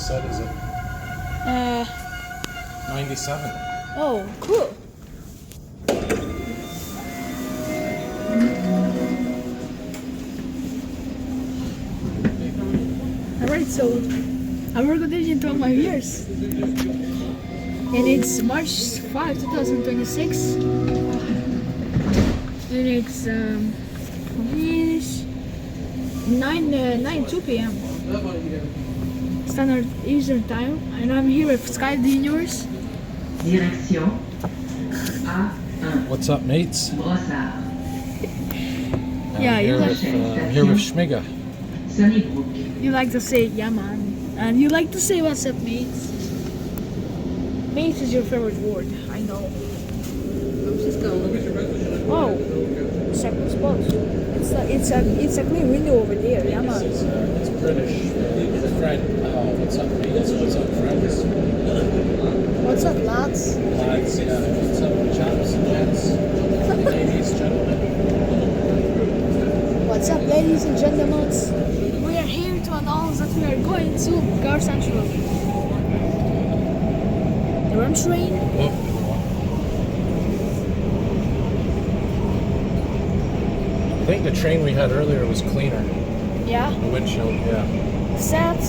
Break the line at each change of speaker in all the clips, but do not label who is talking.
set is it? 97.
Oh, cool. Alright, so I'm recording 12 years. And it's March 5, 2026. And it's 9:02 p.m. Standard Eastern Time. And I'm here with Sky Juniors.
Direction A1.
What's up, mates?
Brossard.
Yeah, you like
I'm here with Schmiga.
Sunnybrook.
you like to say yeah man. And you like to say what's up, mates. Mates is your favorite word, I know. Oh, second spot. It's a clean window over there, yeah man.
It's British. Friend. What's up, mates? What's up, friends?
What's up, lads?
Lads, yeah. What's up, chaps and gents? Ladies, gentlemen.
What's up, ladies and gentlemen? We are here to announce that we are going to Car Central. The REM train.
Oh. I think the train we had earlier was cleaner.
Yeah.
The windshield, yeah.
Sat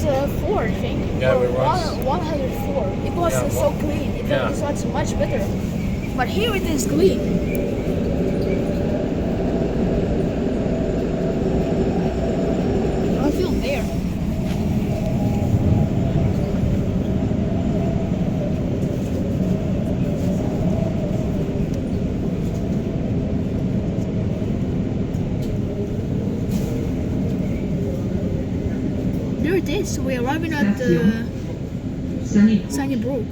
4, I think.
Yeah,
or
we was.
104. It was
Yeah,
so clean. It was much better. But here it is clean. I feel there. There it is. We're arriving at Sunnybrook.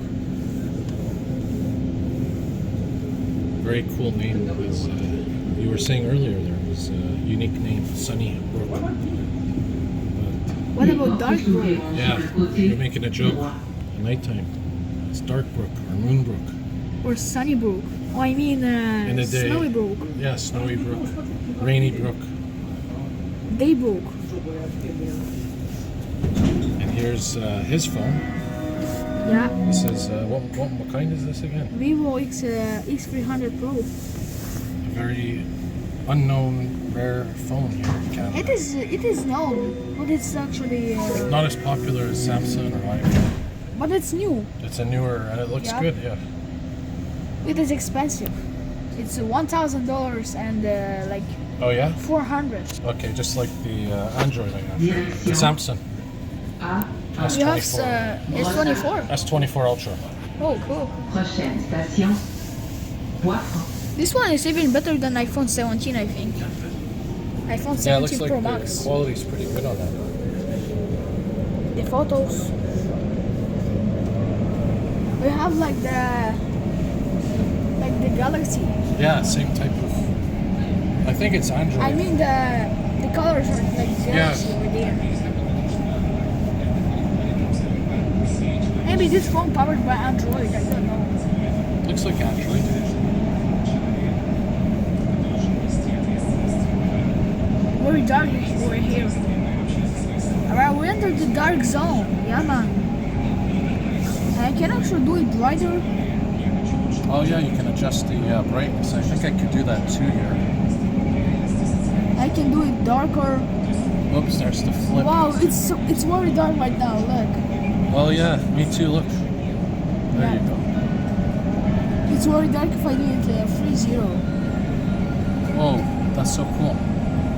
Very cool name. It was, you were saying earlier there was a unique name, Sunnybrook.
What about Darkbrook?
Yeah, you're making a joke. At nighttime, it's Darkbrook or Moonbrook.
Or Sunnybrook? Oh, I mean
In the day,
Snowybrook.
Yeah, Snowy Brook, Rainy Brook.
Daybrook.
And here's his phone.
Yeah.
It says, what kind is this again?
Vivo X300 Pro.
A very unknown, rare phone here in Canada.
It is known, but it's actually
Not as popular as Samsung or iPhone.
but it's new.
It's a newer, and it looks
Yeah.
good, yeah.
It is expensive. It's $1,000 and like
Oh yeah?
400.
Okay, just like the Android I have.
Direction
The Samsung
A1.
You have
S24.
S24.
S24 Ultra.
Oh, cool.
Prochaine station Pierrefonds.
This one is even better than iPhone 17, I think. iPhone 17
Yeah, it looks like
Pro
the
Max.
quality's pretty good on that.
The photos. We have like the Galaxy.
Yeah, same type of. I think it's Android.
I mean the colors are like Galaxy over there. Maybe this phone powered by Android. I don't know.
Looks like Android.
Very dark over here. Alright, we entered the dark zone. Yeah, man. And I can actually do it brighter.
Oh yeah, you can adjust the brightness. I think I could do that too here.
I can do it darker.
Oops, there's the flip.
Wow, it's very dark right now. Look,
Oh yeah, me too. Look. There you go.
it's very dark if I do it 3-0.
Oh, that's so cool.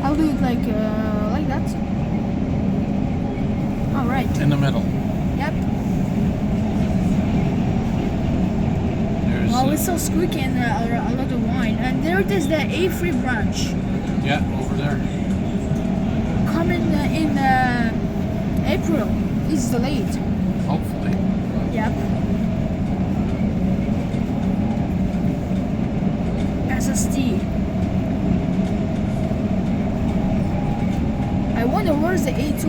I'll do it like that. All right.
In the middle.
Yep.
There's.
Wow, it's so squeaky and a lot of wine. And there it is, the A3 branch
Yeah, over there.
coming in April. It's delayed.
Hopefully.
Yep. SSD. I wonder where's the A2?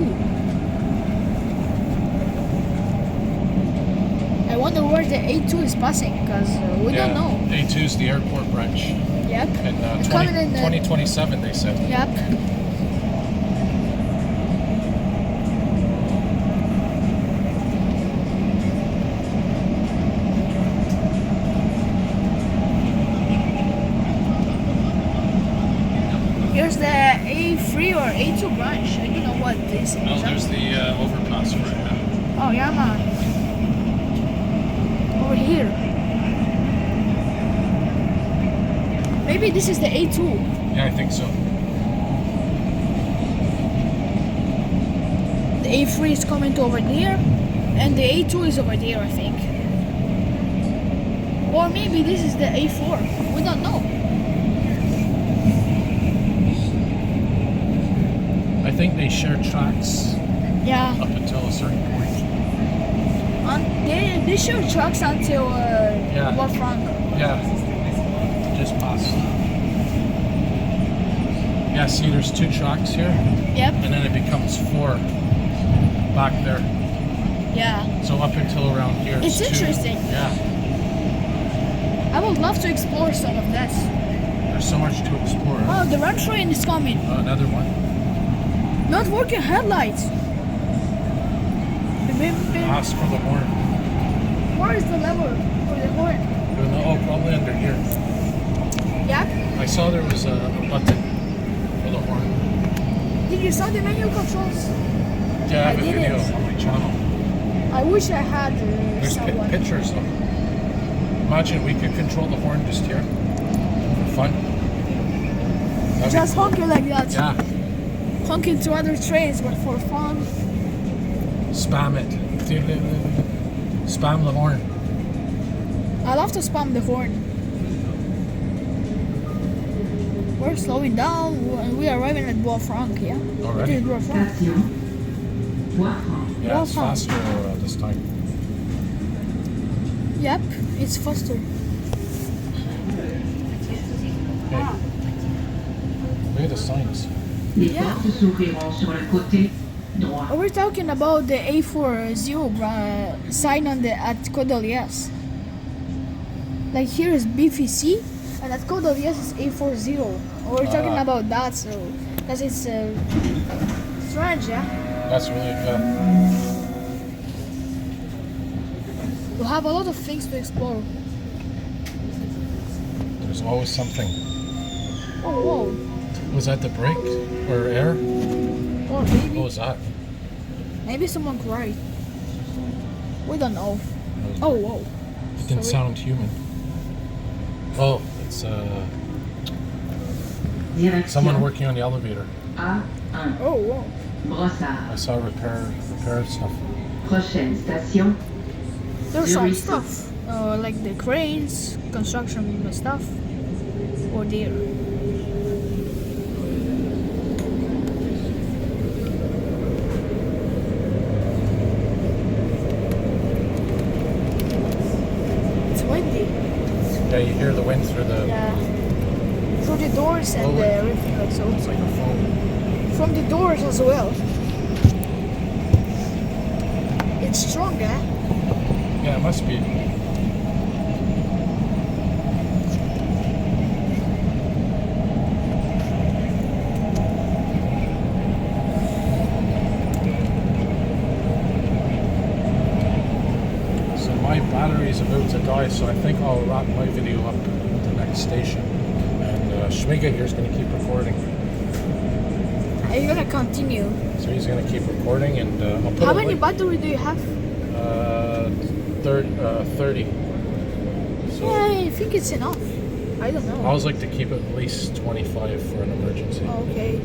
I wonder where the A2 is passing because we don't know.
A2 is the airport branch.
Yep.
In
It's coming in
2027, they said.
Yep. Here's the A3 or A2 branch. I don't know what this is.
Oh, there's the overpass for it. Yeah.
Oh, yeah, man. Over here. Maybe this is the A2.
Yeah, I think so.
The A3 is coming to over there, and the A2 is over there, I think. Or maybe this is the A4. We don't know.
I think they share tracks
Yeah.
up until a certain point.
They show trucks until
Yeah.
Pierrefonds.
Yeah, just past. Yeah, see, there's 2 tracks here,
Yep.
and then it becomes 4 back there.
Yeah.
So up until around here,
It's
2.
interesting.
Yeah,
I would love to explore some of this.
there's so much to explore.
Oh, the run train is coming.
Another one.
Not working headlights.
Ask for the horn.
Where is the lever for the horn?
Oh, probably under here.
Yeah.
I saw there was a button for the horn.
Did you saw the manual controls?
Yeah, I have
I
a video
didn't.
on my channel.
I wish I had
There's
someone.
pictures though. Imagine we could control the horn just here for fun. That'd be
Just
cool.
honking like that.
Yeah,
Honking to other trains, but for fun.
spam it. Spam the horn.
I love to spam the horn. We're slowing down and we are arriving at Pierrefonds, yeah?
Already?
It is Pierrefonds.
Station Pierrefonds.
Yeah, it's
Well,
faster this time.
Yep, it's faster.
Okay. Look at the signs.
Les
Yeah.
portes s'ouvriront sur le côté droit.
We're talking about the A40 sign on at Cote de liesse. Like here is BVC and at Cote de liesse is A40. We're talking
Ah.
about that, so because it's strange, yeah.
That's really good.
We have a lot of things to explore.
There's always something.
Oh, whoa!
Was that the brake or air?
Or
What
maybe
was that?
maybe someone cried. We don't know. Oh, whoa!
It didn't
Sorry.
sound human. Oh, it's
Direction
someone working on the elevator.
A1.
Oh, whoa!
Brossard.
I saw repair stuff.
Prochaine station
There's some
Zurich.
stuff, like the cranes, construction stuff, or there. It's windy.
Yeah, you hear the wind through the.
Yeah. Through the doors and
Oh, wait.
everything like so.
It's like a phone.
From the doors as well. It's strong, eh?
Yeah, it must be. So my battery's about to die, so I think I'll wrap my video up at the next station. And Schmiga here's going to keep recording.
Are you gonna continue?
So he's going to keep recording, and I'll put
How
a
many
link-
battery do you have?
30. So
Yeah, I think it's enough. I don't
I
know.
always like to keep at least 25 for an emergency.
Okay.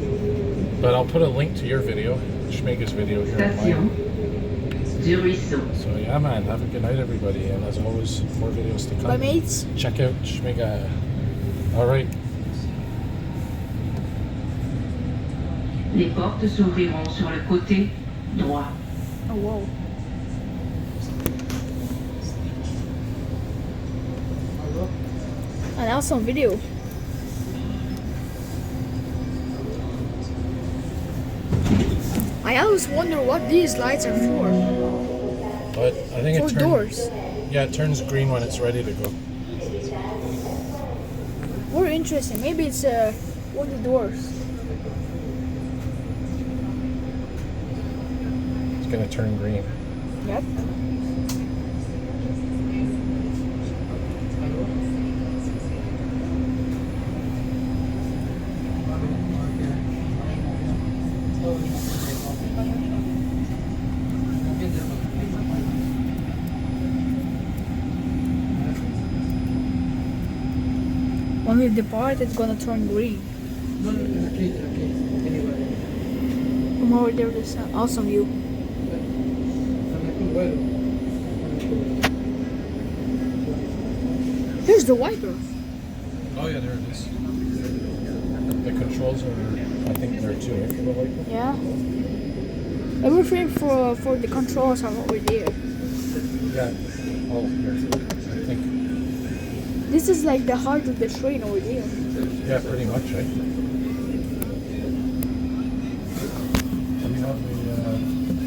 But I'll put a link to your video, Schmiga's video here on
Station
mine.
du Ruisseau.
So yeah, man, have a good night, everybody, and as always, more videos to come.
Bye, mates.
Check out Schmiga. All right.
Les portes s'ouvriront sur le côté droit.
Oh, whoa. An awesome video. I always wonder what these lights are for.
But I think
For
it turns.
doors.
Yeah, it turns green when it's ready to go.
Very interesting. Maybe it's for the doors.
It's gonna turn green.
Yep. we depart, it's gonna turn green. From over there, this awesome view. Here's the wiper.
Oh yeah, there it is. The controls are, I think there are two, right? For the wiper?
Yeah. Everything for the controls are over there.
Yeah. Oh, here. I think.
This is like the heart of the train over there.
Yeah, pretty much, right? Do we have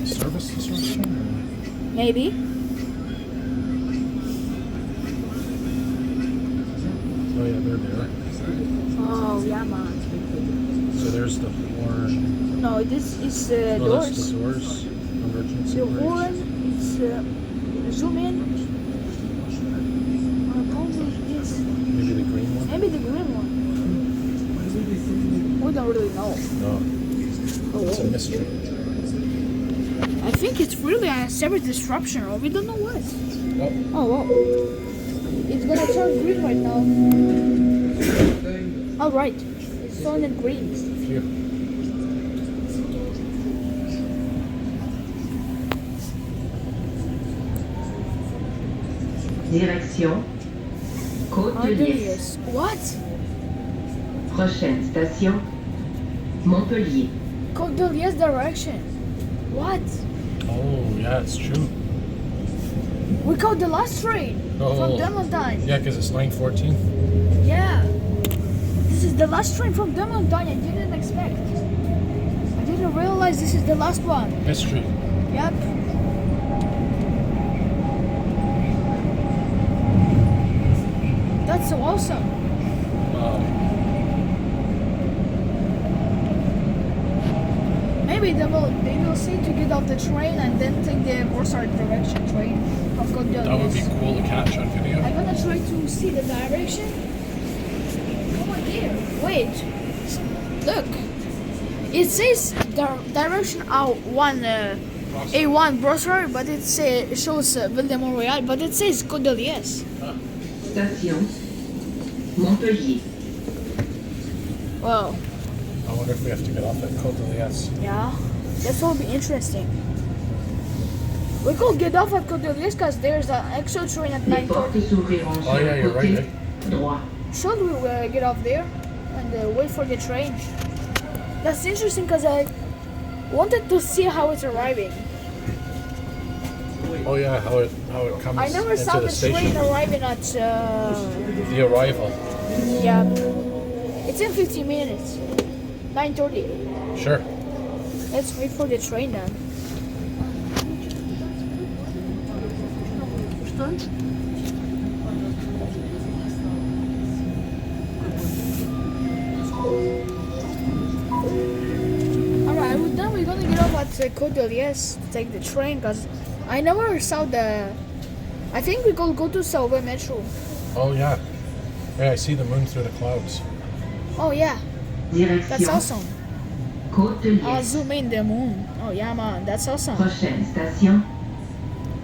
the service instruction?
Maybe.
Oh yeah, they're there.
Oh yeah, man.
So there's the horn.
No, this is the
Oh,
doors.
that's the doors. Emergency
The
brakes.
horn is zoom in. Probably this.
Maybe the green one?
Maybe the green one. We don't really know.
No. It's a
Oh,
mystery.
I think it's really a service disruption, or we don't know what.
Oh,
Oh wow. It's gonna turn green right now. All right. It's turning green.
phew.
Direction Cote
Oh,
de
there
Liesse.
it is. What?
Prochaine station Montpellier.
Cote de Liesse direction. What?
Oh, yeah, it's true.
We caught the last train
Oh.
from Demontine.
Yeah, because it's 9:14.
Yeah. This is the last train from Demontine. I didn't expect. I didn't realize this is the last one.
Mystery.
Yep. That's so awesome.
Wow.
Maybe they will say to get off the train and then take the Brossard direction train from Cote de
That would be
Liesse.
cool to catch on video.
I'm gonna try to see the direction. Come on here. Wait. Look. It says direction A1 Brossard, but it shows Ville de Montréal, but it says Cote de Liesse.
Station Montpellier.
Wow.
I wonder if we have to get off at Cote de Liesse.
Yeah. This will be interesting. We could get off at Cote de Liesse because there's an extra train at
Les portes
9:30.
s'ouvriront sur
Oh, yeah,
le
you're
côté
right,
droit.
Should we get off there and wait for the train? That's interesting because I wanted to see how it's arriving.
Oh yeah, how it comes
I never
into
saw
the
the train
station.
arriving at.
The arrival.
Yeah. It's in 15 minutes. 9:30.
Sure.
Let's wait for the train then. Alright, well, then we're gonna get off at Cote de Liesse to take the train because I never saw the. I think we could go to Subway Metro.
Oh yeah. Yeah, I see the moon through the clouds.
Oh yeah, that's
Direction
awesome.
Côte de
I'll
Liesse.
zoom in the moon. Oh yeah, man, that's awesome.
Prochaine station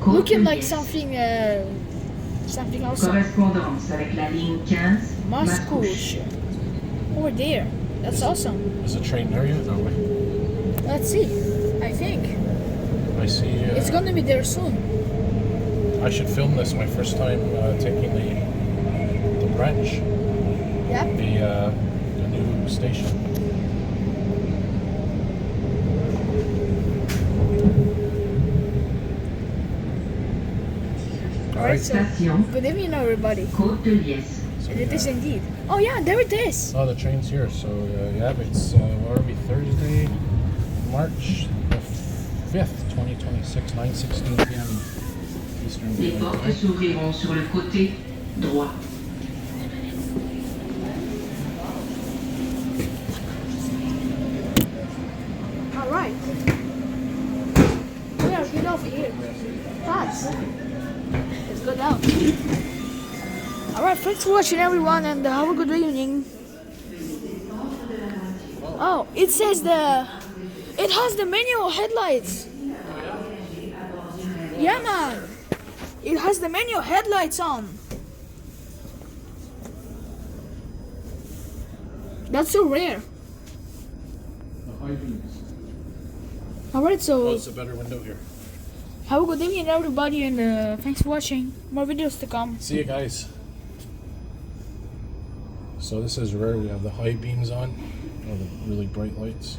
Côte
Looking
de
like
Liesse.
something awesome.
Correspondance avec la ligne 15
Mascouche. Over there. That's awesome.
Is the train there yet? No way.
Let's see. I think
I see.
it's gonna be there soon.
I should film this my first time taking the branch,
Yep.
the new station.
Alright, so
Station
good evening, everybody.
Côte de Liesse.
So,
It is indeed. Oh yeah, there it is.
Oh, the train's here. So yeah, it's what are we? Thursday, March the 5th, 2026, 9:16 p.m. Eastern
Les
Daylight
portes
Time.
s'ouvriront sur le côté droit.
Alright. We are get off here. Fast. Let's go down. Alright, thanks for watching everyone and have a good evening. Oh, it says it has the manual headlights. Yeah man. It has the manual headlights on. That's so rare.
The high beams.
Alright, so
Oh, it's a better window here.
have a good evening, everybody, and thanks for watching. More videos to come.
See you guys. So this is rare. We have the high beams on, or the really bright lights.